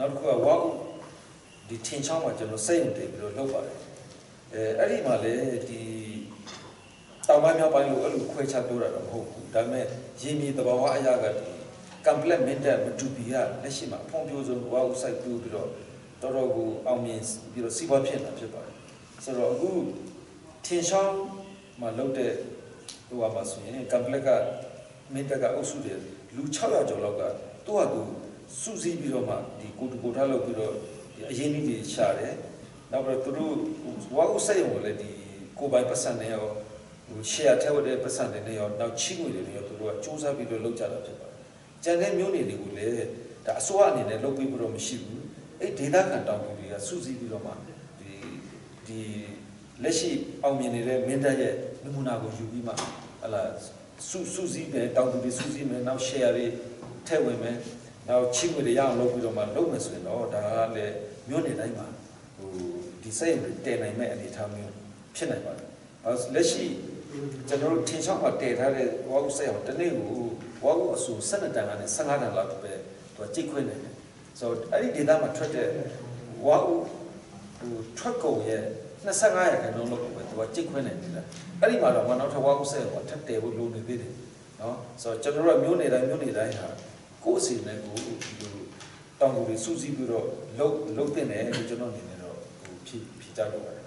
နောက်တစ်ခုကဝါဥဒီထင်ချောင်းမှာကျွန်တော်စိတ်ဝင်တည်ပြီးတော့လုပ်ပါတယ်အဲ့ဒီမှာလေဒီတောင်ပိုင်းမြောက်ပိုင်းလို့အဲ့လိုခွဲခြားပြောတာတော့မဟုတ်ဘူးဒါပေမဲ့ရေမြေသဘာဝအရာကဒီ complemented မတူပြီးရလက်ရှိမှာအဖုံးပြိုးစုံဝါဥစိုက်ပြိုးပြီးတော့တော်တော်ကိုအောင်မြင်ပြီးတော့စီးပွားဖြစ်တာဖြစ်ပါတယ်ဆိုတော့အခုထင်ချောင်းမှာလုပ်တဲ့ဟိုပါဆိုရင် complex ကမင်းတက်ကအုပ်စုတွေလူ600ကျော်လောက်ကသူ့ဟာသူစုစည်းပြီးတော့မှဒီကိုတူကိုထားလုပ်ပြီးတော့ဒီအရင်နည်းတွေရှာတယ်နောက်ပြီးတော့သူတို့ဝါဥစိုက်ရုံကိုလည်းဒီကိုပိုင်ပတ်စံတွေရောဟို share ထဲဝတ်တဲ့ပတ်စံတွေရောနောက်ချိငွေတွေရောသူတို့ကစူးစမ်းပြီးတော့လုပ်ကြတာဖြစ်ပါတယ်ကျန်တဲ့မျိုးနေတွေကိုလည်းဒါအစိုးရအနေနဲ့လုပ်ပြီးတော့မရှိဘူးအဲ့ဒေသခံတောင်သူတွေကစုစည်းပြီးတော့မှဒီလက်ရှိအောင်မြင်နေတဲ့မင်းတပ်ရဲ့နမူနာကိုယူပြီးမှဟလာစုစည်းတယ်တောင်သူတွေစုစည်းမယ်နောက် share တွေထည့်ဝင်မယ်နောက်ချိငွေတွေရအောင်လုပ်ပြီးတော့မှလုပ်မယ်ဆိုရင်တော့ဒါကလည်းမျိုးနေတိုင်းမှာဟိုဒီစိတ်တွေတည်နိုင်မဲ့အနေအထားမျိုးဖြစ်နိုင်ပါတယ်လက်ရှိကျွန်တော်တို့ထင်ရှားမှာတည်ထားတဲ့ဝါဥစိတ်အောင်တနေ့ကိုဝါဥအဆူ12တန်ကနေ15တန်လောက်ပဲသူကကြိတ်ခွင့်နေတယ်ဆိုတော့အဲ့ဒီဒေတာမှာထွက်တဲ့ဝါဥဟိုထွက်ကုန်ရဲ့25ရာခိုင်နှုန်းလောက်ပဲသူကကြိတ်ခွင့်နေတယ်အဲ့ဒီမှာတော့နောက်ထပ်ဝါဥစိတ်အောင်ထပ်တည်ဖို့လိုနေသေးတယ်နော်ဆိုတော့ကျွန်တော်တို့မျိုးနေတိုင်းဟာကိုယ်အစီနဲ့ကိုတောင်သူတွေစူးစီးပြီးတော့လုတ်တင်တယ်လို့ကျွန်တော်အနေနဲ့တော့ဟိုဖြေကြတော့ပါတယ်